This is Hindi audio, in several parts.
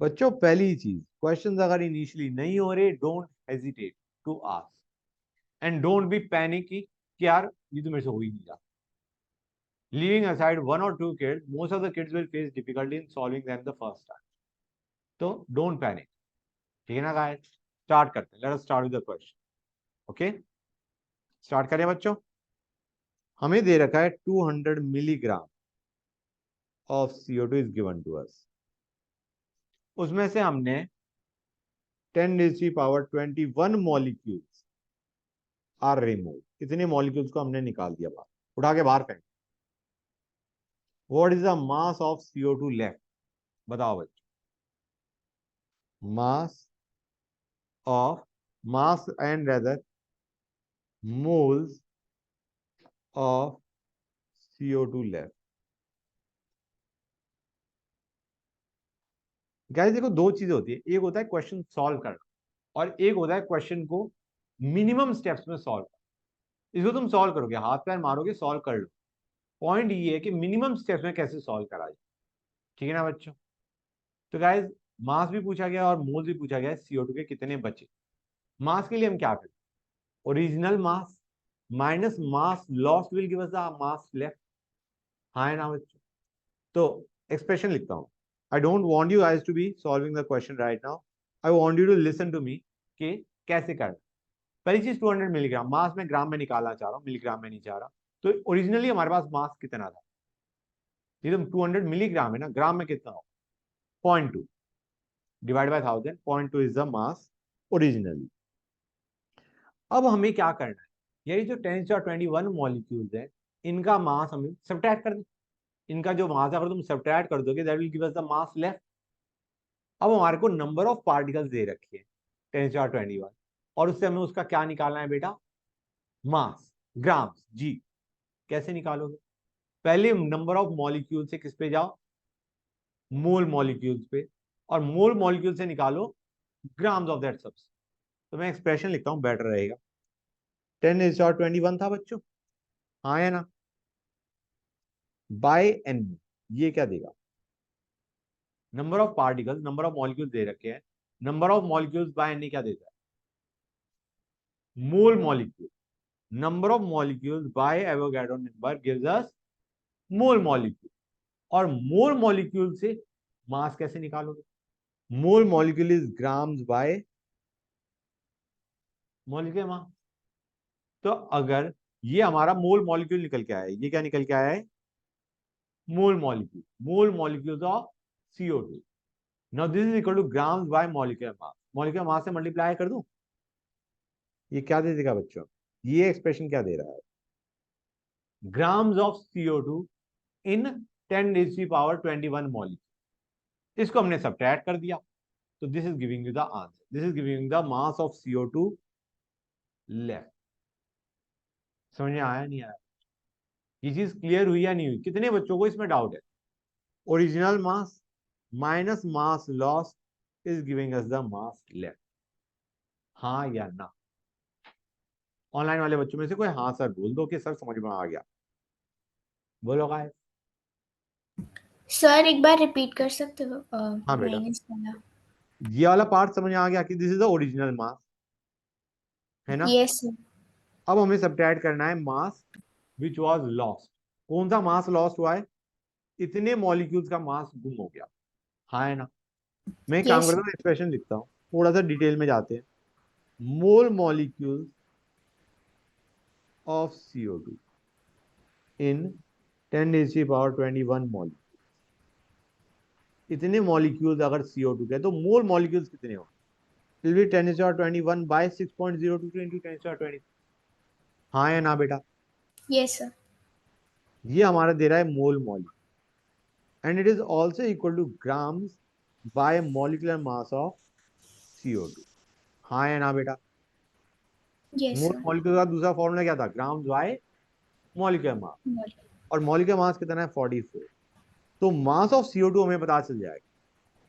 बच्चों पहली चीज, क्वेश्चंस अगर इनिशियली नहीं हो रहे, don't hesitate to ask and don't be panic कि यार ये तो मेरे से हो ही नहीं रहा. Leaving aside one or two kids, most of the kids will face difficulty in solving them the first time. तो don't panic. ठीक है ना गाइस? स्टार्ट करते हैं. Let us start with the question. Okay? Start करें बच्चों. हमें दे रखा है 200 milligram of CO2 is given to us. उसमें से हमने 10⁻21 मॉलिक्यूल्स आर रिमूव. इतने मॉलिक्यूल्स को हमने निकाल दिया बाहर, उठा के बाहर फेंक. What is the mass of CO2 left? बताओ बच्चों. Mass of mass and rather moles of CO2 left. Guys देखो, दो चीजें होती है. एक होता है क्वेश्चन सॉल्व करना और एक होता है क्वेश्चन को मिनिमम स्टेप्स में सॉल्व करना. इसको तुम सॉल्व करोगे, हाथ पैर मारोगे, सॉल्व कर लो. पॉइंट ये है कि मिनिमम स्टेप्स में कैसे सॉल्व करा जाए. ठीक है ना बच्चों? तो गाइस मास भी पूछा गया और मोल्स भी पूछा गया है. CO2 के कितने बचे. मास के लिए हम क्या करें? Original mass minus mass lost will give us the mass left. हाँ है ना बच्चों? तो एक्सप्रेशन लिखता हूं. I don't want you guys to be solving the question right now. I want you to listen to me कि कैसे करना. पहली चीज 200 मिलीग्राम. मास में ग्राम में निकालना चाह रहा हूं, मिलीग्राम में नहीं चाह रहा. तो ओरिजिनली हमारे पास मास कितना था? ये तो 200 मिलीग्राम है ना. ग्राम में कितना हो? 0.2 divide by 1000. 0.2 is the mass originally. अब हमें क्या करना है? यही जो 10⁻21 मॉलिक्यूल्स है, इनका मास हमें सब्ट्रैक्ट कर दे. इनका जो मास है अगर तुम सब्ट्रैक्ट कर दोगे, that will give us the mass left. अब हमारे को नंबर ऑफ पार्टिकल्स दे रखी है 10⁻21 और उससे हमें उसका क्या निकालना है बेटा? मास, ग्राम्स. जी कैसे निकालोगे? पहले नंबर ऑफ मॉलिक्यूल से किस पे जाओ? मोल मॉलिक्यूल्स पे. और मोल मॉलिक्यूल से निकालो ग्राम्स ऑफ दैट सब्सटेंस. तो मैं एक्सप्रेशन लिखता हूं, बेटर रहेगा. 10⁻21 था बच्चों, हाँ या ना? By N. ये क्या देगा? Number of particles, number of molecules दे रखे हैं. Number of molecules by N क्या देता है? Mole molecule. Number of molecules by Avogadro number gives us mole molecule. और मोल मॉलिक्यूल से मास कैसे निकालोगे? Mole molecule is grams by molecule mass. तो अगर ये हमारा मोल मॉलिक्यूल निकल के आया है, ये क्या निकल के आया है? Mole molecule. Mole molecules of CO2. Now this is equal to grams by molecular mass. Molecular mass से मल्टीप्लाई कर दूं. ये क्या दे देगा बच्चों? ये एक्सप्रेशन क्या दे रहा है? Grams of CO2 in 10⁻21 molecule. इसको हमने सब्ट्रैक्ट कर दिया. तो this is giving you the answer. This is giving the mass of CO2 left. समझ में आया नहीं आया? ये चीज क्लियर हुई या नहीं हुई? कितने बच्चों को इसमें डाउट है? Original mass minus mass loss is giving us the mass left. हाँ या ना? ऑनलाइन वाले बच्चों में से कोई हाँ सर बोल दो कि सर समझ में आ गया. बोलो गाइस. सर एक बार रिपीट कर सकते हो? हाँ बेटा, मैंने सुना. ये वाला पार्ट समझ में आ गया कि दिस इज द ओरिजिनल मास, है ना? Yes sir. अब हमें सब्ट्रैक्ट करना है मास विच वाज लॉस्ट. कौन सा मास लॉस्ट हुआ है? इतने मॉलिक्यूल्स का मास गुम हो गया. हाँ है ना? मैं एक काम यस करता हूँ, एक्सप्रेशन लिखता हूँ, थोड़ा सा डिटेल में जाते हैं. Mole molecules of CO2 in 10⁻21 molecule. इतने मॉलिक्यूल्स अगर CO2 के, तो मोल मॉलिक्यूल्स कितने हो? Will be 10⁻21 by 6.02 into 10⁻20. हाँ या ना बेटा? Yes sir. ये हमारा दे रहा है mole molecule and it is also equal to grams by molecular mass of CO2. हाँ या ना बेटा? यस मोल सर. मॉलिक्यूल का दूसरा फॉर्मूला क्या था? ग्राम्स बाय मॉलिकुलर मास. और मॉलिकुलर मास कितना है? 44. तो मास ऑफ CO2 हमें पता चल जाएगा.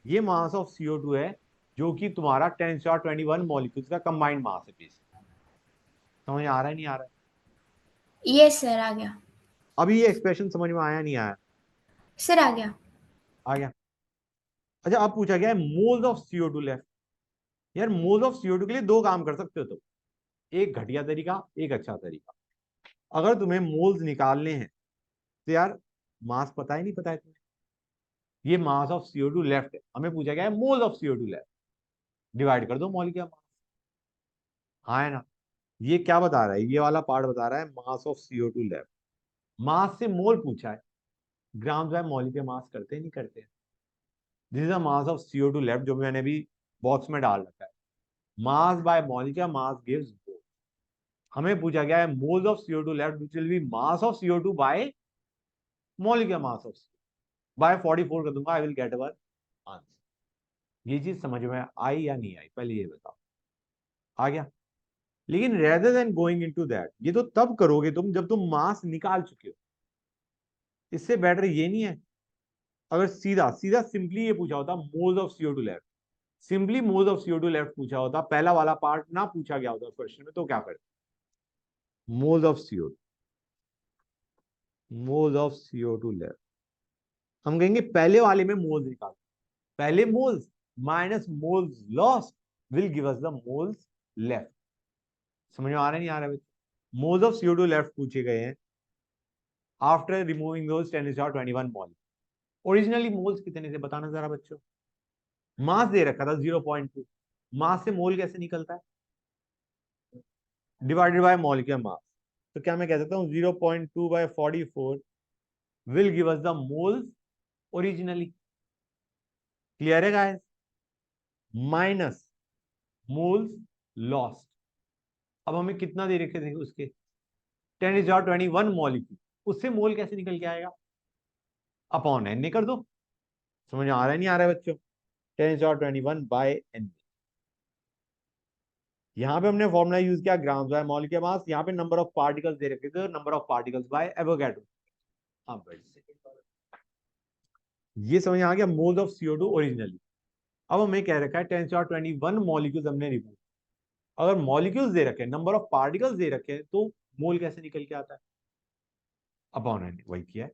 ये मास ऑफ CO2 है जो कि तुम्हारा 10⁻21 मॉलिक्यूल्स का कंबाइंड मास है. समझ आ रहा है नहीं आ रहा है? यस सर आ गया. अभी ये एक्सप्रेशन समझ में आया नहीं आया? सर आ गया. आ गया. अच्छा, अब पूछा गया है मोल्स ऑफ CO2 लेफ्ट। यार मोल्स ऑफ CO2 के लिए दो काम कर सकते हो तुम, एक घटिया तरीका, एक अच्छा तरीका। अगर तुम्हें मोल्स निकालने हैं तो यार मास पता ही नहीं, पता है तुम्हें, ये मास ऑफ CO2 लेफ्ट है, हमें पूछा गया है moles of CO2 left, divide कर दो मॉलिक्यूलर मास। हाँ है ना। ये क्या बता रहा है, ये वाला पार्ट बता रहा है मास ऑफ CO2 लेफ्ट। मास से मोल पूछा है, ग्राम्स बाय मॉलिक्यूलर मास करते नहीं करते। This is the mass of CO2 left, जो मैंने भी बॉक्स में डाल रखा है। Mass by molecular mass gives both. हमें पूछा गया है moles of CO2 left which will be mass of CO2 by molecular mass of by 44 कर दूंगा, I will get our answer. ये चीज समझ में आई या नहीं आई, पहले ये बताओ। आ गया। लेकिन rather than going into that, ये तो तब करोगे तुम जब तुम मास निकाल चुके हो। इससे बेटर ये नहीं है अगर सीधा सीधा सिंपली ये पूछा होता moles of CO2 left, simply moles of CO2 left पूछा होता, पहला वाला पार्ट ना पूछा गया होता क्वेश्चन में, तो क्या करते? Moles of CO2, moles of CO2 left, हम कहेंगे पहले वाले में मोल्स निकाल, पहले moles minus moles lost will give us the moles left. समझ में आ रहा है नहीं आ रहा है? मोल्स ऑफ CO2 लेफ्ट पूछे गए हैं आफ्टर रिमूविंग दोस 10⁻21 मॉल। ओरिजिनली मोल्स कितने थे बताना जरा बच्चों। मास दे रखा था 0.2, मास से मोल कैसे निकलता है? डिवाइडेड बाय मॉलिक्यूलर मास। तो क्या मैं कह सकता हूँ 0.2/44 will give us the moles originally. Clear है गाइस? Minus moles lost. अब हमें कितना दे रखे थे उसके 10⁻21 मॉलिक्यूल, उससे मोल कैसे निकल के आएगा? अपॉन एन कर दो। समझ में आ रहा है नहीं आ रहा है बच्चों? 10⁻21/n। यहाँ पे हमने फॉर्मूला यूज किया ग्राम्स बाय मॉलिक्यूलर मास, यहाँ पे नंबर ऑफ पार्टिकल्स दे रखे थे, number of particles by Avogadro. हाँ, ये समझ में आ गया मोल्स ऑफ CO2 ओरिजिनली। अब हमें कह रखा है 10⁻21 मॉलिक्यूल्स हमने रिमूव। अगर मॉलिक्यूल्स दे रखे हैं, नंबर ऑफ पार्टिकल्स दे रखे हैं, तो मोल कैसे निकल के आता है? अपॉन एन, वही किया है।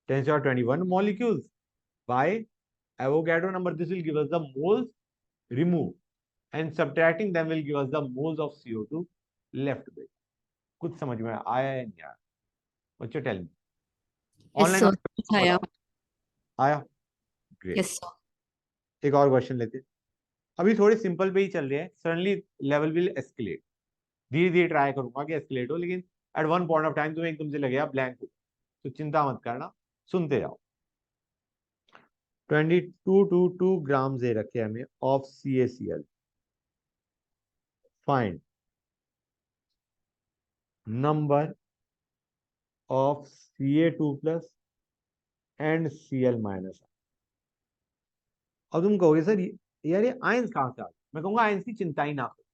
10⁻21 molecules by Avogadro number, this will give us the moles remove, and subtracting them will give us the moles of CO2 left by. कुछ समझ में आया है नहीं आया बच्चों? Tell me. Yes online sir, आया। आया? ग्रेट। Yes sir. एक और क्वेश्चन लेते हैं। अभी थोड़े सिंपल पे ही चल रहे हैं, सडनली लेवल विल एस्केलेट। धीरे धीरे ट्राई करूंगा कि एस्केलेट हो, लेकिन at one point of time तुम्हें एकदम से लगेगा ब्लैंक हो, तो चिंता मत करना, सुनते जाओ। 2222 ग्राम दे रखे हमें of CaCl। Find number of Ca2+ and Cl-। अब तुम कहोगे सर यार ये आयंस कहां से आ गए? मैं कहूंगा आयंस की चिंता ही ना करो,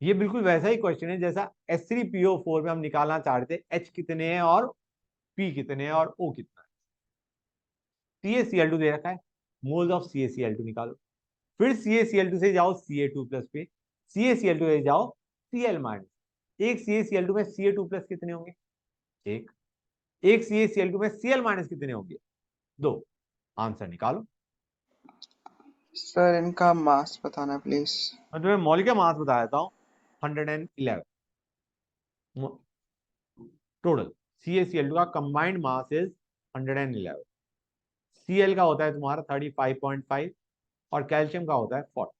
ये बिल्कुल वैसा ही क्वेश्चन है जैसा H3PO4 में हम निकालना चाह रहे थे H कितने हैं और P कितने हैं और O कितना है। CaCl2 दे रखा है, मोल्स ऑफ CaCl2 निकालो। फिर CaCl2 से जाओ Ca2+ पे, CaCl2 से जाओ Cl-। एक CaCl2 में Ca2+ कितने होंगे? एक। एक CaCl2 में Cl- कितने होंगे? दो। आंसर निकालो। सर इनका मास बताना प्लीज। मैं तुम्हें मॉलिक्यूलर मास बता देता हूँ, 111 टोटल। CaCl2 का कंबाइंड मास इज 111। Cl का होता है तुम्हारा 35.5 और कैल्शियम का होता है 40।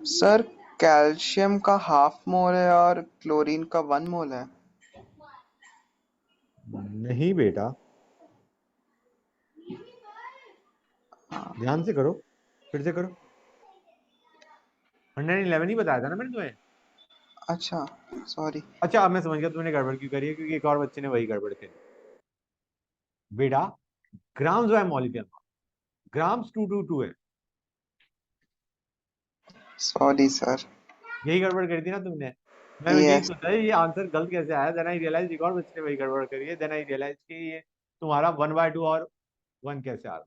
सर कैल्शियम का हाफ मोल है और क्लोरीन का 1 मोल है। नहीं बेटा, ध्यान से करो, फिर से करो। 111 ही बताया था ना मैंने तुम्हें। अच्छा सॉरी। अच्छा, अब मैं समझ गया तुमने गड़बड़ क्यों करी है, क्योंकि एक और बच्चे ने वही गड़बड़ करी। बेटा grams by molecular mass, grams 222 है, सॉरी सर। यही गड़बड़ करी थी ना तुमने। मैं यही यस। सोचा ये आंसर गलत कैसे आया, देन आई रियलाइज एक और बच्चे ने वही गड़बड़ करी है, देन आई रियलाइज कि ये तुम्हारा 1/2 और 1 कैसे आ रहा है।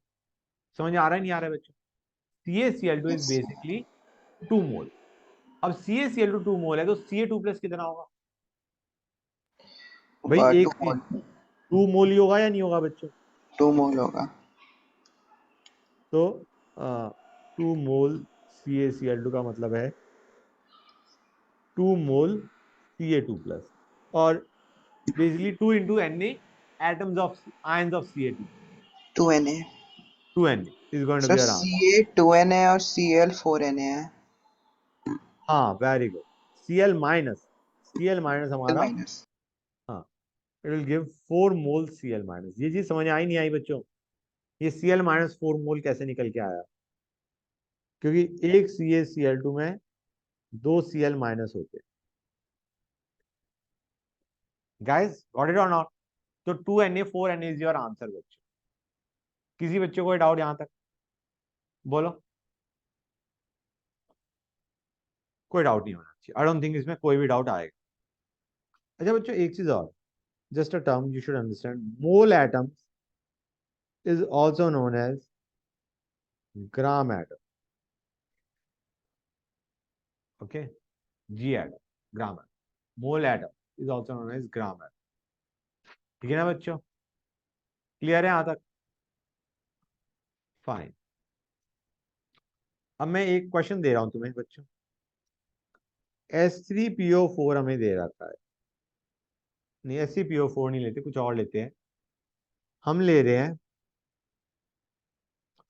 समझ आ रहा है नहीं आ रहा है बच्चों? CaCl2 इज यस बेसिकली 2 मोल। अब CaCl2 2 मोल है तो Ca2+ कितना होगा? भाई 2 एक मोल। 2 मोल ही होगा या नहीं होगा बच्चों? 2 मोल होगा। तो 2 मोल CaCl2 का मतलब है 2 मोल Ca2 प्लस, और basically 2 into Na atoms of ions of Ca2, 2Na 2Na is going to sir, be our answer. Ca 2Na और Cl 4Na है। हाँ very good, Cl minus Cl हमारा, माइनस। हाँ, it will give 4 mole Cl minus. ये चीज समझ आई नहीं आई बच्चों? ये Cl माइनस 4 मोल कैसे निकल के आया? क्योंकि एक CaCl2 में 2 Cl माइनस होते हैं। गाइस गॉट इट और नॉट? तो 2Na 4Na is your answer बच्चों। किसी बच्चे को डाउट यहां तक? बोलो, कोई डाउट नहीं होना चाहिए। आई डोंट थिंक इसमें कोई भी डाउट आएगा। अच्छा बच्चों एक चीज और, just a term you should understand, mole atom is also known as gram atom, okay, G atom, gram atom, mole atom is also known as gram atom. ठीक है ना बच्चों? क्लियर है यहां तक? फाइन। अब मैं एक क्वेश्चन दे रहा हूं तुम्हें बच्चों, H3PO4 हमें दे रखा है, नहीं H3PO4 नहीं लेते, कुछ और लेते हैं। हम ले रहे हैं,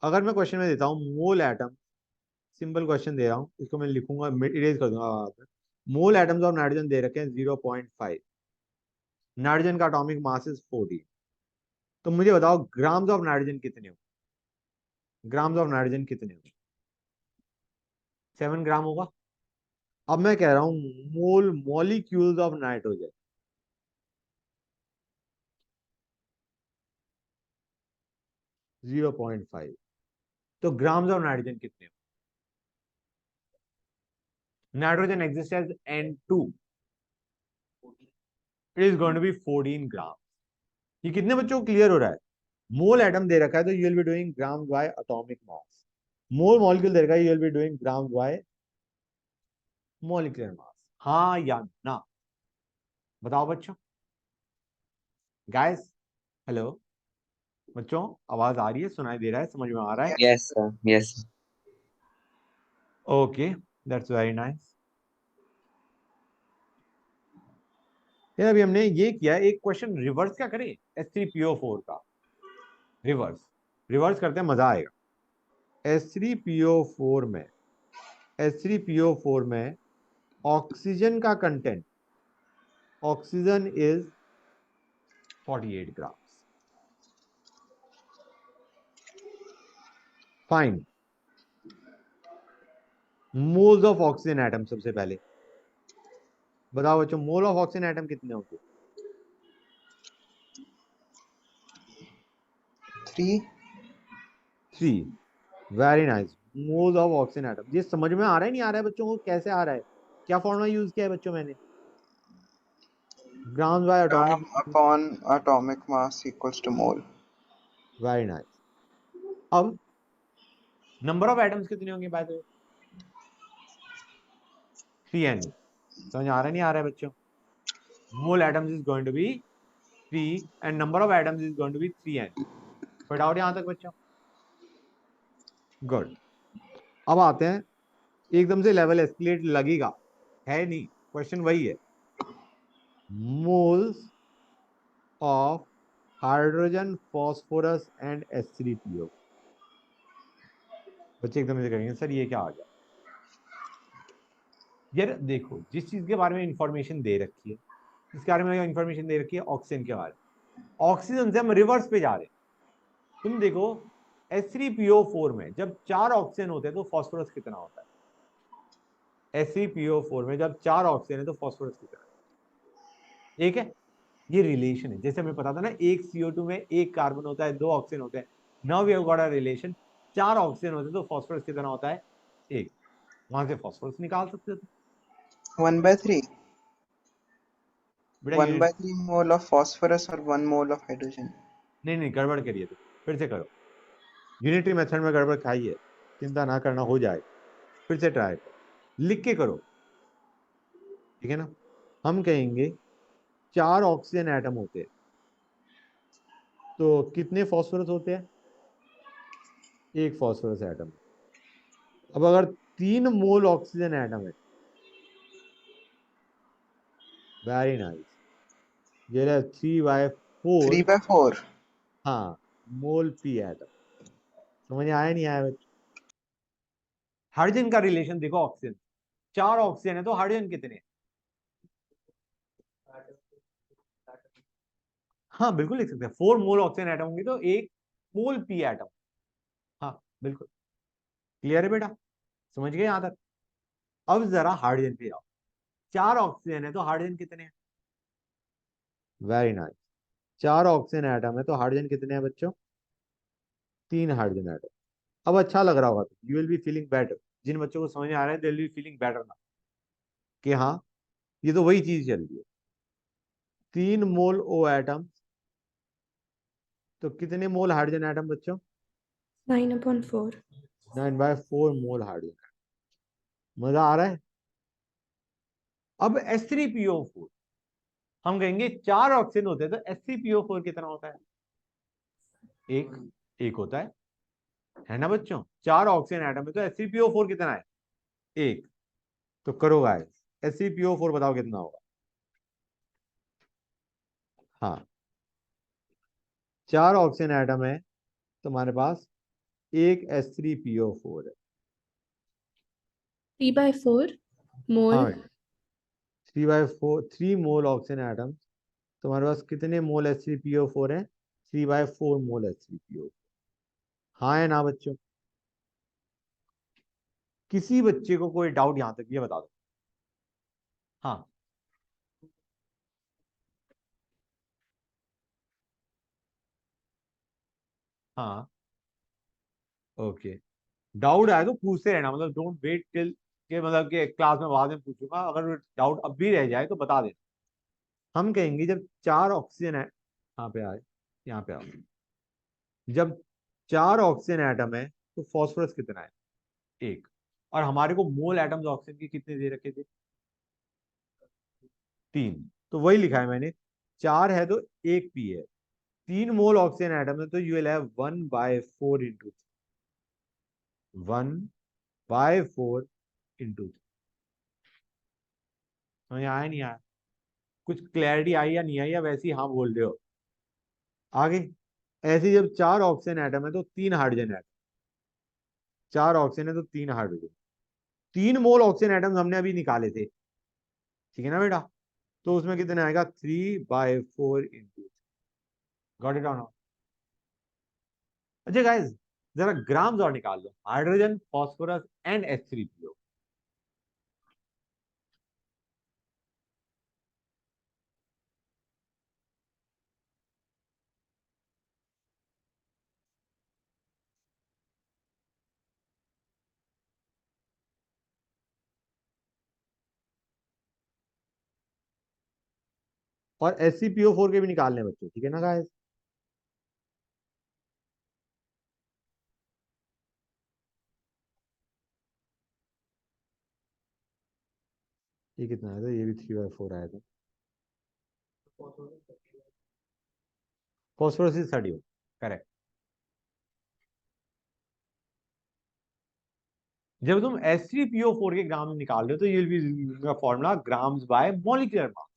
अगर मैं क्वेश्चन में देता हूं मोल एटम, सिंपल क्वेश्चन दे रहा हूं, इसको मैं लिखूंगा, इरेज कर दूंगा वहां पर। मोल एटम्स ऑफ नाइट्रोजन दे रखे हैं 0.5, नाइट्रोजन का एटॉमिक मास इज 40। तो मुझे बताओ ग्राम्स ऑफ नाइट्रोजन कितने हो? ग्राम्स ऑफ नाइट्रोजन कितने हो? 7 ग्राम होगा। अब मैं कह रहा हूं मॉलिक्यूल्स ऑफ नाइट्रोजन, 0.5, तो ग्राम्स ऑफ नाइट्रोजन कितने हो? Nitrogen exist as N2, it is going to be 14 gram. ये कितने बच्चों को क्लियर हो रहा है? मोल एटम दे रखा है तो you will be doing gram by atomic mass, mole molecule दे रखा है you will be doing gram bye molecular मास। हाँ या ना? बताओ बच्चों, गाइस, हेलो बच्चों, आवाज आ रही है, सुनाई दे रहा है, समझ में आ रहा है? Yes, sir. Yes. Okay, that's very nice. यार अभी हमने ये किया, एक क्वेश्चन रिवर्स क्या करें H3PO4 का, रिवर्स रिवर्स करते हैं, मजा आएगा। H3PO4 में, H3PO4 में ऑक्सीजन का content, oxygen is 48 gram. Fine, moles of oxygen atom, सबसे पहले बताओ बच्चों मोल ऑफ ऑक्सीजन एटम कितने होते? 3। 3, very nice. Moles of oxygen atom, ये समझ में आ रहा है नहीं आ रहा है बच्चों को? कैसे आ रहा है? क्या फॉर्मूला यूज किया है बच्चों मैंने? Gram by atomic, gram upon atomic mass equals to mole. Very nice. अब नंबर ऑफ एटम्स कितने होंगे बाय द वे? 3Na। समझ आ रहा है नहीं आ रहा है बच्चों? Mole atoms is going to be 3 and number of atoms is going to be 3Na। कोई डाउट यहां तक बच्चों? गुड। अब आते हैं, एकदम से लेवल एस्केलेट लगेगा, है नहीं, क्वेश्चन वही है, moles of hydrogen, phosphorus and H3PO। बच्चे एकदम से कहेंगे सर ये क्या आ गया? यार देखो, जिस चीज के बारे में इंफॉर्मेशन दे रखी है, इसके बारे में इंफॉर्मेशन दे रखी है ऑक्सीजन के बारे में, ऑक्सीजन से हम रिवर्स पे जा रहे हैं। तुम देखो H3PO4 में जब 4 ऑक्सीजन होते हैं तो फॉस्फोरस कितना होता है? H3PO4 में जब 4 ऑक्सीजन है तो फॉस्फोरस कितना है? एक है, ये रिलेशन है, जैसे हमें पता था ना, एक CO2 में एक कार्बन होता है, 2 ऑक्सीजन होते हैं। Now we have got a relation, 4 oxygen होते हैं तो फॉस्फोरस कितना होता है? एक। वहां से फॉस्फोरस निकाल सकते हो तुम। 1/3। बेटा 1/3 मोल ऑफ फॉस्फोरस और 1 मोल ऑफ हाइड्रोजन। नहीं नहीं, गड़बड़ करिए तो फिर से करो, यूनिटरी मेथड में गड़बड़ खाई है, चिंता ना करना, हो जाएगा। फिर से ट्राई करो, लिख के करो, ठीक है ना? हम कहेंगे 4 ऑक्सीजन एटम होते हैं, तो कितने फॉस्फोरस होते हैं? एक फॉस्फोरस एटम। अब अगर 3 मोल ऑक्सीजन एटम है, वेरी नाइस, ये रहा 3/4, 3/4। हाँ, मोल पी एटम। समझ में आया नहीं आया बच्चों? हाइड्रोजन का रिलेशन देखो ऑक्सीजन, 4 ऑक्सीजन है तो हाइड्रोजन कितने हैं? हाँ बिल्कुल लिख सकते हैं, 4 मोल ऑक्सीजन एटम होंगे तो 1 मोल पी एटम। हाँ बिल्कुल क्लियर है बेटा, समझ गए यहां तक? अब जरा हाइड्रोजन पे आओ, 4 ऑक्सीजन है तो हाइड्रोजन कितने हैं? वेरी नाइस, 4 ऑक्सीजन एटम है तो हाइड्रोजन कितने हैं बच्चों? 3 हाइड्रोजन एटम। अब अच्छा लग रहा होगा, you will be feeling better. जिन बच्चों को समझ में आ रहा है they will be feeling better ना, कि हाँ ये तो वही चीज चल रही है। 3 मोल ओ एटम तो कितने मोल हाइड्रोजन एटम बच्चों? 9/4। 9/4 मोल हाइड्रोजन। मजा आ रहा है? अब H3PO4, हम कहेंगे 4 ऑक्सीजन होते हैं तो H3PO4 कितना होता है? एक, एक होता है ना बच्चों? 4 ऑक्सीजन एटम है तो H3PO4 कितना है? एक। तो करो गाइस, H3PO4 बताओ कितना होगा? हाँ, 4 ऑक्सीजन एटम है तो हमारे पास एक H3PO4 है। 3/4 हाँ मोल। बेटा, 3/4, 3 मोल ऑक्सीजन एटम, तुम्हारे पास कितने मोल H3PO4 है? 3/4 मोल H3PO। हाँ है ना बच्चों? किसी बच्चे को कोई डाउट यहां तक, ये बता दो। हाँ, हाँ, ओके। डाउट आए तो पूछते रहना, मतलब डोंट वेट टिल के, मतलब कि क्लास में बाद में पूछूंगा, अगर डाउट अब भी रह जाए तो बता देना। हम कहेंगे जब 4 ऑक्सीजन है, यहाँ पे आए, यहाँ पे आओ, जब 4 ऑक्सीजन एटम है तो फॉस्फोरस कितना है? एक। और हमारे को मोल एटम्स ऑक्सीजन के कितने दे रखे थे? 3। तो वही लिखा है मैंने, 4 है तो एक पी है, 3 मोल ऑक्सीजन एटम है तो यू विल हैव 1/4 × 1/4 × समझ आया नहीं आया? कुछ क्लैरिटी आई या नहीं आई, या वैसे ही हाँ बोल रहे हो? आगे, ऐसे ही जब 4 ऑक्सीजन एटम है तो 3 हाइड्रोजन एटम, 4 ऑक्सीजन है तो 3 हाइड्रोजन, 3 मोल ऑक्सीजन एटम हमने अभी निकाले थे, ठीक है ना बेटा? तो उसमें कितने आएगा? 3/4 × गॉट इट ऑन? अच्छा गाइस, जरा ग्राम्स और निकाल लो, हाइड्रोजन, फॉस्फोरस एंड H3PO। और H3PO4 के भी निकालने हैं बच्चों, ठीक है ना गाइस? ये कितना आया था? ये भी 3/4 आया था। Phosphorus is 30, correct. जब तुम H3PO4 के ग्राम निकाल रहे हो तो ये भी फॉर्मूला ग्राम्स बाय मॉलिक्यूलर मास।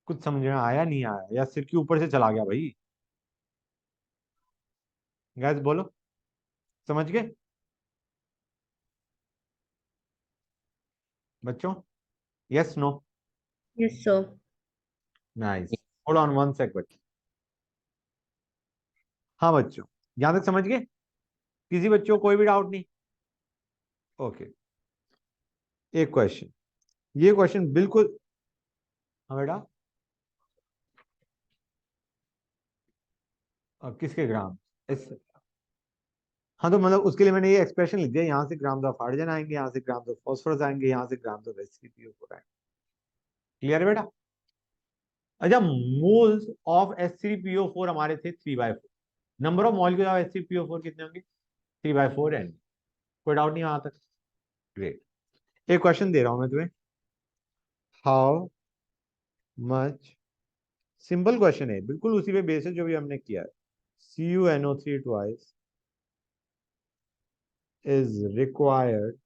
कुछ समझ में आया नहीं आया, या सिर के ऊपर से चला गया भाई? गैस बोलो, समझ गए बच्चों? Yes no? Yes sir. Nice, hold on 1 sec बच्चों। हाँ बच्चों, यहां तक समझ गए? किसी बच्चों को कोई भी डाउट नहीं? ओके, एक क्वेश्चन, ये क्वेश्चन बिल्कुल, हाँ बेटा, किसके ग्राम? इस, हाँ तो मतलब उसके लिए मैंने ये एक्सप्रेशन लिख दिया, यहाँ से ग्राम्स ऑफ हाइड्रोजन आएंगे, यहाँ से ग्राम्स ऑफ फॉस्फोरस आएंगे, यहाँ से ग्राम्स ऑफ H3PO4 आएंगे। क्लियर है बेटा? अच्छा, मोल्स ऑफ H3PO4 हमारे थे 3/4, number of molecule of H3PO4 कितने होंगे? 3/4 एन। कोई डाउट नहीं वहां तक? ग्रेट। एक क्वेश्चन दे रहा हूं मैं तुम्हें, हाउ मच सिंपल क्वेश्चन है, बिल्कुल उसी पे बेसिस जो भी हमने किया है। CuNO3 twice is required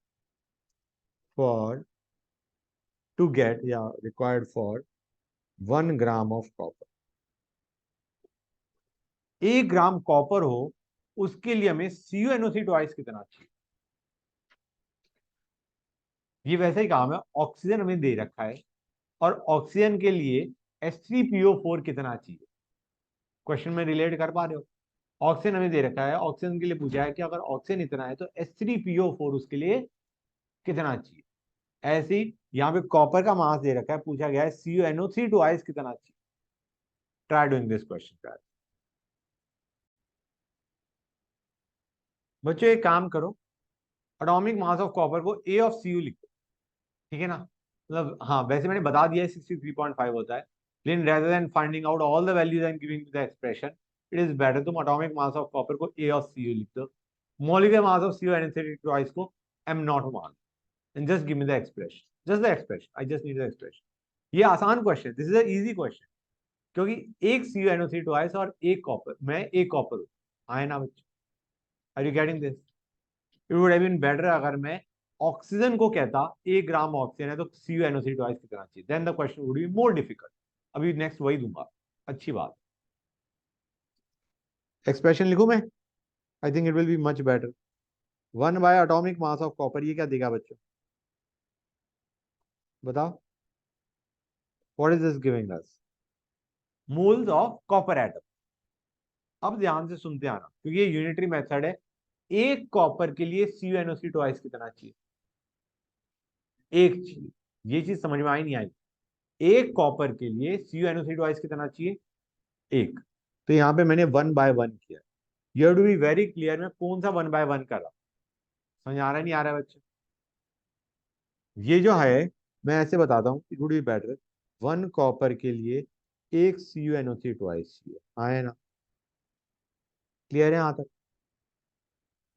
for to get required for 1 gram of copper। 1 gram copper हो उसके लिए हमें CuNO3 twice कितना चाहिए। ये वैसे ही काम है, ऑक्सीजन हमें दे रखा है और ऑक्सीजन के लिए H3PO4 कितना चाहिए। क्वेश्चन में रिलेट कर पा रहे हो? ऑक्सीजन हमें दे रखा है, ऑक्सीजन के लिए पूछा है कि अगर ऑक्सीजन इतना है तो H3PO4 उसके लिए कितना चाहिए। ऐसे ही यहाँ पे कॉपर का मास दे रखा है, पूछा गया है CuNO3 twice कितना चाहिए। Try doing this question. बच्चों एक काम करो, एटॉमिक मास ऑफ कॉपर को A ऑफ Cu लिखो, ठीक है ना। मतलब हाँ, वैसे मैंने बता दिया है 63.5 होता है, लेकिन rather than finding out all the values and giving the expression, it is better तुम एटॉमिक मास ऑफ कॉपर को A ऑफ Cu लिख दो, molecular mass of CuNO3 twice को m0 and just give me the expression, just the expression, I just need the expression. ये आसान question, this is a easy question, क्योंकि एक CuNO3 twice और एक कॉपर, मैं एक कॉपर हूँ, आए ना बच्चों? Are you getting this? It would have been better अगर मैं ऑक्सीजन को कहता 1 ग्राम ऑक्सीजन है तो CuNO3 twice कितना चाहिए, then the question would be more difficult. अभी नेक्स्ट वही दूंगा। अच्छी बात, एक्सप्रेशन लिखूं मैं? I think it will be much better. 1 by atomic mass of copper, ये क्या देगा बच्चों, बताओ? What is this giving us? Moles of copper atom. अब ध्यान से सुनते आना, क्योंकि ये यूनिटरी मेथड है। एक कॉपर के लिए CuNO3 twice कितना चाहिए, एक चाहिए। ये चीज समझ में आई नहीं आई? एक कॉपर के लिए CuNO3 twice कितना चाहिए, एक। तो यहाँ पे मैंने 1/1 किया। You have to be very clear, मैं कौन सा 1/1 कर रहा हूं, समझ आ रहा नहीं आ रहा है बच्चे? ये जो है मैं ऐसे बताता हूँ, it would be better 1 copper के लिए एक CuNO3 twice चाहिए, आए ना? क्लियर है यहाँ तक?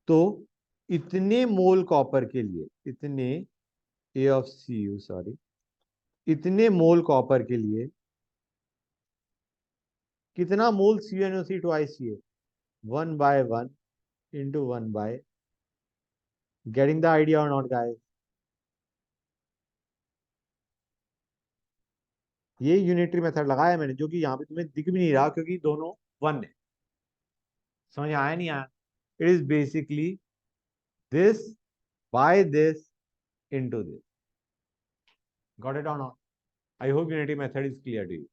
तो इतने मोल कॉपर के लिए, इतने A ऑफ Cu, सॉरी, इतने मोल कॉपर के लिए कितना मोल CuNO3 twice चाहिए? 1/1 into 1/, getting the idea or not guys? ये यूनिटरी मेथड लगाया मैंने, जो कि यहाँ पे तुम्हें दिख भी नहीं रहा क्योंकि दोनों 1 है। समझ आया नहीं आया? It is basically this by this into this. Got it और not? I hope unitary method is clear to you.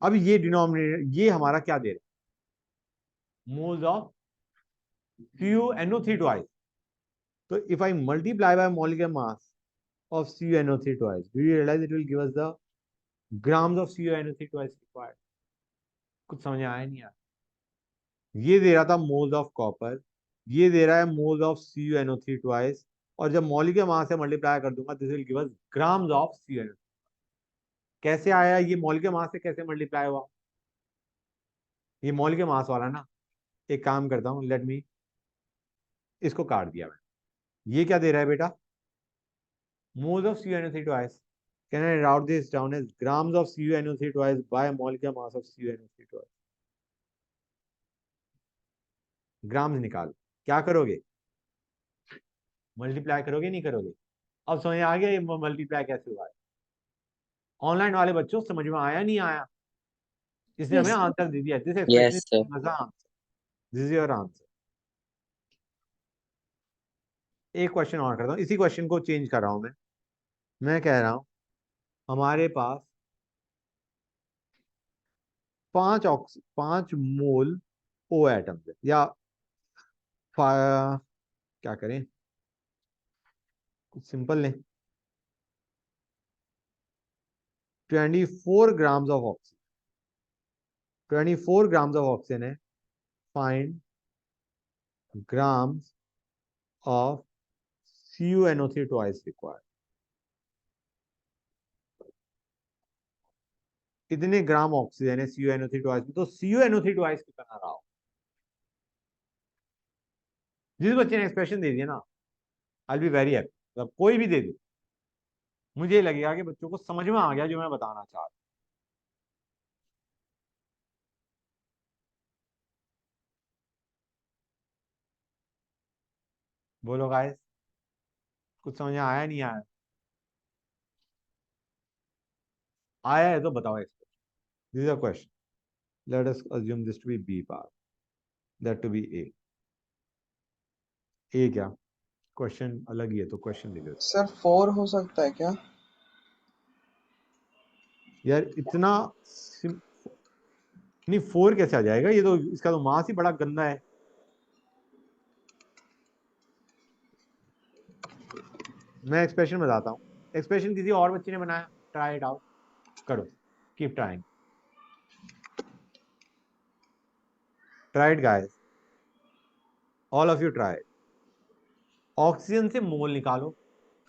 अब ये डिनोमिनेटर, ये हमारा क्या दे रहा है, मोल्स ऑफ CuNO3 twice। तो if I multiply by molecular mass of CuNO3 twice, do you realize it will give us the grams of CuNO3 twice required? कुछ समझ आया नहीं यार? ये दे रहा था मोल्स ऑफ कॉपर, ये दे रहा है मोल्स ऑफ CuNO3 twice, और जब मॉलिक्यूलर मास से मल्टीप्लाई कर दूंगा this will give us grams of CuNO3। कैसे आया ये, मॉलिक्यूलर मास से कैसे मल्टीप्लाई हुआ? ये मॉलिक्यूलर मास वाला ना, एक काम करता हूँ, लेट मी, इसको काट दिया मैं। ये क्या दे रहा है बेटा, moles of CuNO3 twice. Can I write this down as grams of CuNO3 twice by molecular mass of CuNO3 twice? Grams निकाल, क्या करोगे, मल्टीप्लाई करोगे नहीं करोगे? अब समझ आ गया ये मल्टीप्लाई कैसे हुआ है? ऑनलाइन वाले बच्चों समझ में आया नहीं आया? इसने हमें Yes, sir. आंसर दे दिया, this expression Yes, sir. Is answer, this is your answer. एक क्वेश्चन और करता हूँ, इसी क्वेश्चन को चेंज कर रहा हूं मैं कह रहा हूं हमारे पास 5 मोल ओ एटम है, या क्या करें, कुछ सिंपल लें, 24 grams of oxygen, 24 grams of oxygen है, find grams of CuNO3 twice required। इतने ग्राम ऑक्सीजन है CuNO3 twice में, तो CuNO3 twice कितना रहा हो? जिस बच्चे ने एक्सप्रेशन दे दिया ना, आई बी वेरी हैप्पी, मतलब कोई भी दे दे, मुझे लगेगा कि बच्चों को समझ में आ गया जो मैं बताना चाह रहा हूं। बोलो गाइस, कुछ समझ में आया नहीं आया? आया है तो बताओ इसको। This is a question, let us assume this to be B part, that to be a क्या? क्वेश्चन अलग ही है तो क्वेश्चन लिख देते सर 4 हो सकता है क्या? यार। इतना नहीं, 4 कैसे आ जाएगा? ये तो इसका तो मास ही बड़ा गंदा है। मैं एक्सप्रेशन बताता हूँ। एक्सप्रेशन किसी और बच्चे ने बनाया, ट्राई इट आउट करो, keep trying, try it guys, all of you try. Oxygen से मोल निकालो,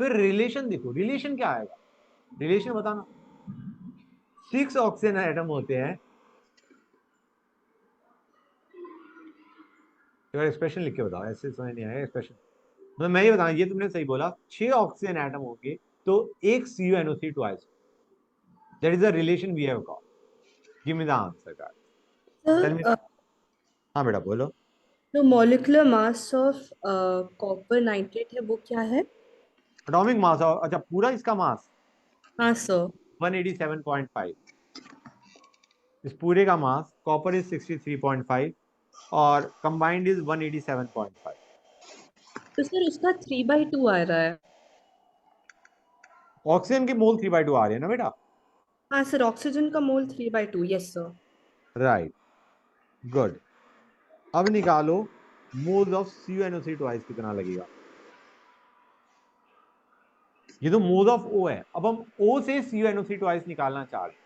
फिर रिलेशन देखो, रिलेशन क्या आएगा, रिलेशन बताना। 6 ऑक्सीजन एटम होते हैं, एक्सप्रेशन लिख के बताओ, ऐसे समझ नहीं आएगा एक्सप्रेशन। मतलब मैं ये बताऊं, ये तुमने सही बोला, 6 ऑक्सीजन एटम होंगे तो एक CuNO3 twice, that is the relation we have got. Give me the answer guys, tell me. Sir, हाँ बेटा बोलो। the molecular mass of copper nitrate है वो क्या है? एटॉमिक मास, अच्छा पूरा इसका मास हाँ सर। 187.5। इस पूरे का मास, कॉपर इज 63.5 और कंबाइंड इज 187.5। तो सर उसका 3/2 आ रहा है। ऑक्सीजन के मोल 3/2 आ रहे हैं ना बेटा? हाँ सर, ऑक्सीजन का मोल 3/2, यस सर। Right, good. अब निकालो मोल्स ऑफ CuNO3 ट्वाइस कितना लगेगा। ये तो मोल्स ऑफ O है, अब हम O से CuNO3 ट्वाइस निकालना चाह रहे हैं।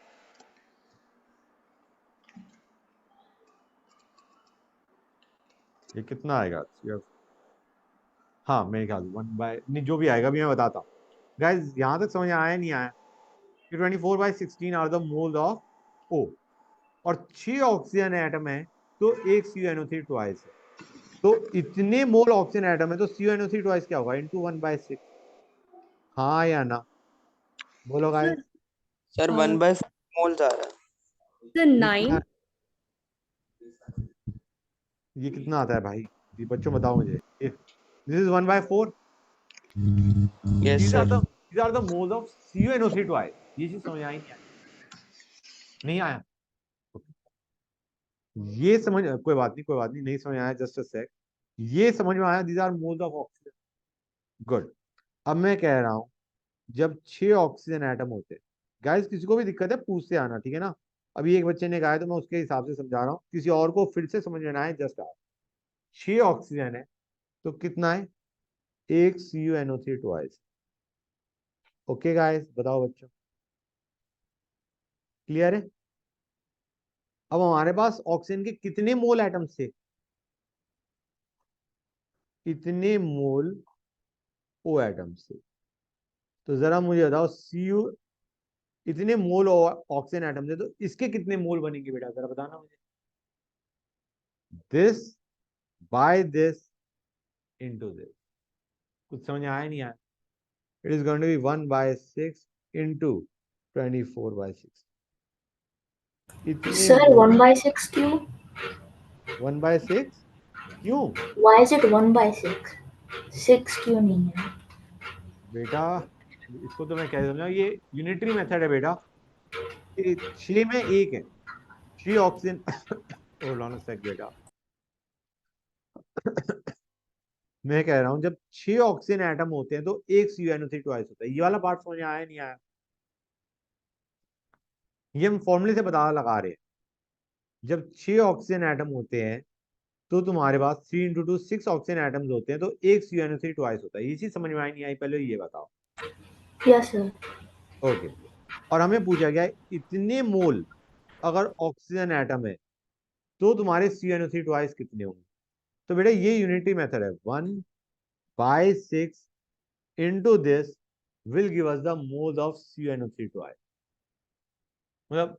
ये कितना आएगा? हाँ मेरे ख्याल 1 बाय, नहीं जो भी आएगा भी मैं बताता हूँ। गाइज यहां तक समझ आया नहीं आया? 24/16 are the moles of O, और 6 ऑक्सीजन एटम है तो एक CuNO3 ट्वाइस है। तो इतने मोल ऑक्सीजन एटम है तो CuNO3 ट्वाइस क्या होगा? इंटू 1/6। हाँ या ना? बोलो गाइस। सर सर 1/4 मोल्स आ रहा है। सर ये कितना? 9। ये कितना आता है भाई? ये बच्चों बताओ मुझे। This is 1/4। Yes these are sir. the these are the moles of CuNO3 twice। ये चीज समझ आई नहीं आई? नहीं आया? ये समझ, कोई बात नहीं कोई बात नहीं, नहीं समझ आया, जस्ट अ सेक। ये समझ में आया, these are moles of oxygen. Good. अब मैं कह रहा हूं, जब 6 ऑक्सीजन एटम होते हैं, गाइस किसी को भी दिक्कत है पूछते आना, ठीक है ना? अभी एक बच्चे ने कहा है तो मैं उसके हिसाब से समझा रहा हूँ, किसी और को फिर से समझ में ना आए जस्ट आप। 6 ऑक्सीजन है तो कितना है? एक CuNO3 ट्वाइस। ओके गाइस बताओ बच्चों, क्लियर है? अब हमारे पास ऑक्सीजन के कितने मोल एटम थे? इतने मोल ओ एटम से। तो जरा मुझे बताओ, इतने मोल ऑक्सीजन एटम से, तो इसके कितने मोल बनेंगे बेटा, जरा बताना मुझे। This by this into this. कुछ समझ में आया नहीं आया? It is going to be 1/6 into 24/6। इतने Sir, मोल। 1/6 क्यों? 1/6 क्यों? Why is it 1/6? 6 क्यों नहीं है? बेटा इसको तो मैं क्या समझा, ये यूनिटरी मेथड है बेटा। ये 6 में एक है, 6 ऑक्सीजन होल्ड ऑन अ सेक बेटा। मैं कह रहा हूं जब 6 ऑक्सीजन एटम होते हैं तो एक CuNO3 ट्वाइस होता है। ये वाला पार्ट समझ में आया नहीं आया? ये हम फॉर्मूले से पता लगा रहे हैं। जब 6 ऑक्सीजन एटम होते हैं तो तुम्हारे पास 3 × 2 6 ऑक्सीजन एटम्स होते हैं तो एक CuNO3 ट्वाइस होता है। ये चीज समझ में आई नहीं आई, पहले ये बताओ। Yes, sir. ओके। और हमें पूछा गया है, इतने मोल अगर ऑक्सीजन एटम है तो तुम्हारे CuNO3 ट्वाइस कितने होंगे? तो बेटा ये यूनिटरी मेथड है, 1/6 into this will give us the moles of CuNO3 twice. मतलब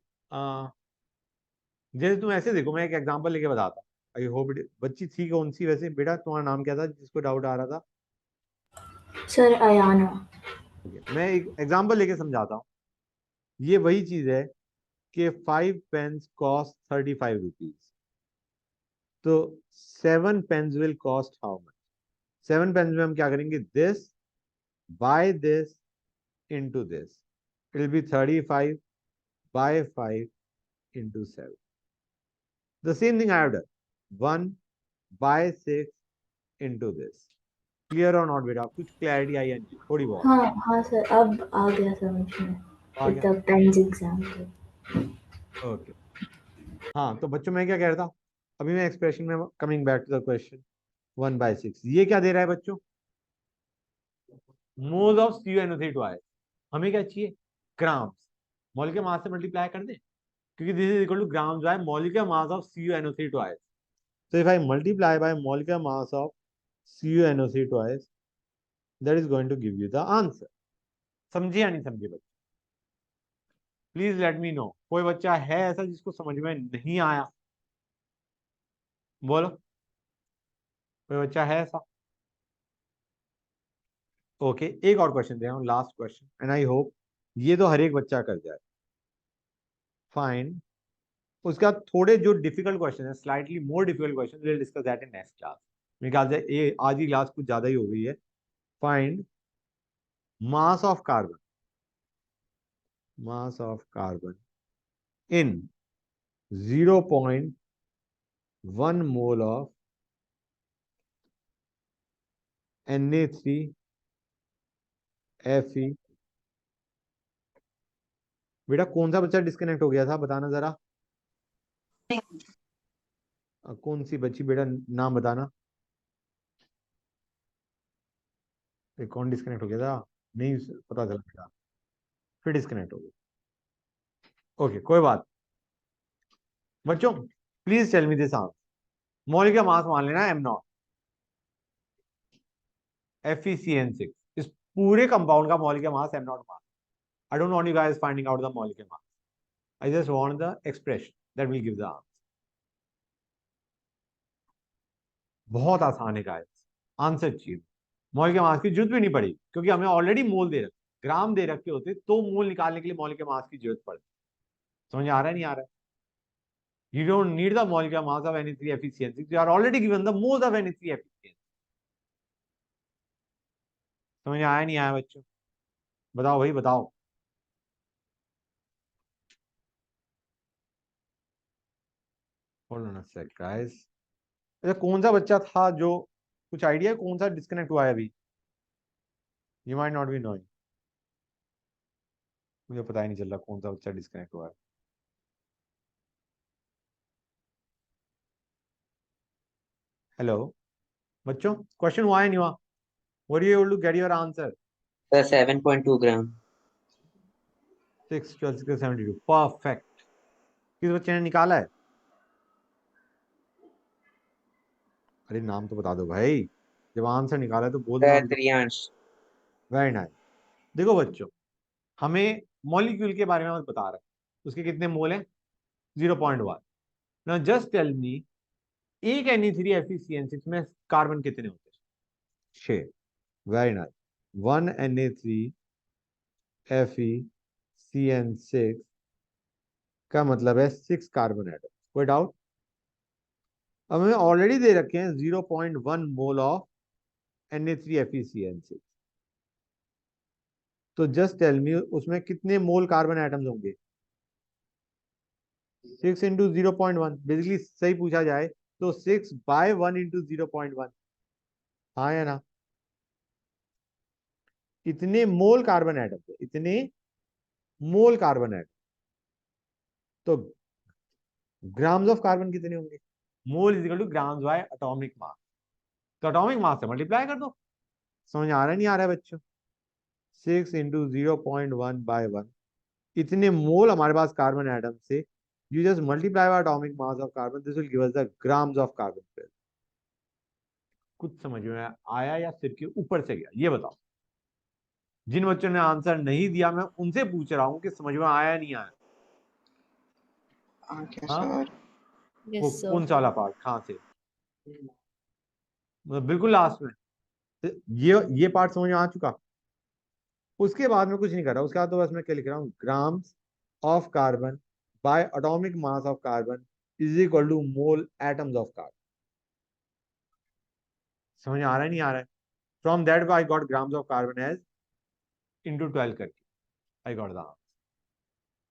जैसे तुम ऐसे देखो, मैं एक एग्जांपल लेके बताता हूँ। आई होप बच्ची थी कौन सी वैसे बेटा, तुम्हारा नाम क्या था जिसको डाउट आ रहा था? Sir, Ayana. मैं एक एग्जांपल लेके समझाता हूँ। ये वही चीज है कि 5 पेन्स कॉस्ट 35 रुपीज, तो 7 pens will cost how much? 7 pens में हम क्या करेंगे, this by this into this, it will be 35 by 5 into 7. The same thing I have done, 1 by 6 into this. Clear और नॉट बेटा? कुछ क्लैरिटी आई है नहीं? थोड़ी बहुत हाँ हाँ सर, अब आ गया समझ में आ विद गया. The pens example. ओके. हाँ तो बच्चों मैं क्या कह रहा था, अभी मैं एक्सप्रेशन में coming back to the question, 1/6 ये क्या दे रहा है बच्चों, मोल ऑफ CuNO3 हमें क्या चाहिए, ग्राम्स. मॉलिक्यूलर मास से मल्टीप्लाई कर दें, क्योंकि this is equal to grams by molecular mass of CuNO3. So if I multiply by molecular mass of CuNO3 that is going to give you the answer. समझे या नहीं समझे बच्चे? Please let me know. कोई बच्चा है ऐसा जिसको समझ में नहीं आया? बोलो, कोई बच्चा है ऐसा? ओके एक और क्वेश्चन दे रहा हूँ, last question, and I hope ये तो हर एक बच्चा कर जाए. फाइन. उसका थोड़े जो डिफिकल्ट क्वेश्चन है, slightly more difficult question, will discuss that in next class. मेरे ख्याल से ये आज की क्लास कुछ ज्यादा ही हो गई है. Find mass of carbon, mass of carbon in 0.1 mole of Na3Fe. बेटा कौन सा बच्चा डिस्कनेक्ट हो गया था, बताना जरा. कौन सी बच्ची बेटा, नाम बताना. कौन डिस्कनेक्ट हो गया था, नहीं पता चला बेटा, फिर डिस्कनेक्ट हो गया. ओके कोई बात. बच्चों please tell me this answer. Molecular mass मान लेना m0, FeCN6. इस पूरे कंपाउंड का मॉलिक्यूलर मास m0 मान. I don't want you guys finding out the molecular mass. I just want the expression that will give the answer. बहुत आसान है गाइस, आंसर चाहिए. मॉलिक्यूलर मास की जरूरत भी नहीं पड़ी, क्योंकि हमें ऑलरेडी मोल दे रखे, ग्राम दे रखे होते तो मोल निकालने के लिए मॉलिक्यूलर मास की जरूरत पड़ती. समझ आ रहा है नहीं आ रहा है? You don't need the molecular mass of Na3FeCN6. You are already given the moles of Na3FeCN6. समझ आया नहीं आया बच्चों? बताओ भाई बताओ. Hold on a sec, guys. अच्छा कौन सा बच्चा था जो, कुछ आइडिया कौन सा डिस्कनेक्ट हुआ है अभी? You might not be knowing. मुझे पता ही नहीं चल रहा कौन सा बच्चा डिस्कनेक्ट हुआ है. हेलो बच्चों, क्वेश्चन हुआ है नहीं हुआ? Were you able to get your answer? Sir, 7.2 gram. 6 12 6 72. Perfect. किस बच्चे ने निकाला है? अरे नाम तो बता दो भाई, जब आंसर निकाला है तो बोल दो Sir, नाम. Triyansh. Very nice. देखो बच्चों, हमें मॉलिक्यूल के बारे में बता रहा है, उसके कितने मोल हैं, 0.1. नाउ जस्ट टेल मी, एक Na3FeCN6 में कार्बन कितने होते हैं? 6. Very nice. 1 Na3FeCN6 का मतलब है 6 कार्बन एटम. कोई डाउट? अब हमें ऑलरेडी दे रखे हैं 0.1 मोल ऑफ Na3FeCN6. तो जस्ट टेल मी उसमें कितने मोल कार्बन एटम्स होंगे? 6 इंटू 0.1. बेसिकली सही पूछा जाए तो 6 बाय 1 इंटू 0.1. हाँ या ना? इतने मोल कार्बन एटम थे, इतने मोल कार्बन एटम. तो ग्राम्स ऑफ कार्बन कितने होंगे? Mole is equal to grams bye atomic मास. तो एटॉमिक मास से मल्टीप्लाई कर दो. समझ आ रहा है नहीं आ रहा है बच्चों? 6 इंटू 0.1 बाय 1, इतने मोल हमारे पास कार्बन एटम से. You just multiply by atomic mass of carbon. This will give us the grams of carbon per. कुछ समझ में आया या सिर के ऊपर से गया, ये बताओ. जिन बच्चों ने आंसर नहीं दिया मैं उनसे पूछ रहा हूँ कि समझ में आया नहीं आया? आगे हाँ सर. वो Yes, sir. कौन सा वाला पार्ट, कहाँ से? मतलब बिल्कुल लास्ट में. तो ये पार्ट समझ में आ चुका. उसके बाद में कुछ नहीं कर रहा. उसके बाद तो बस मैं क्या लिख रहा हूँ, grams of carbon by atomic mass of carbon is equal to mole atoms of carbon. समझ आ रहा है नहीं आ रहा है? From that I got grams of carbon as into 12 करके आई गॉट द आंसर।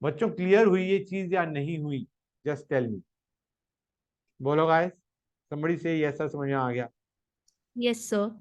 बच्चों क्लियर हुई ये चीज या नहीं हुई? जस्ट टेल मी, बोलो guys. somebody say yes sir, समझ में आ गया? Yes, sir.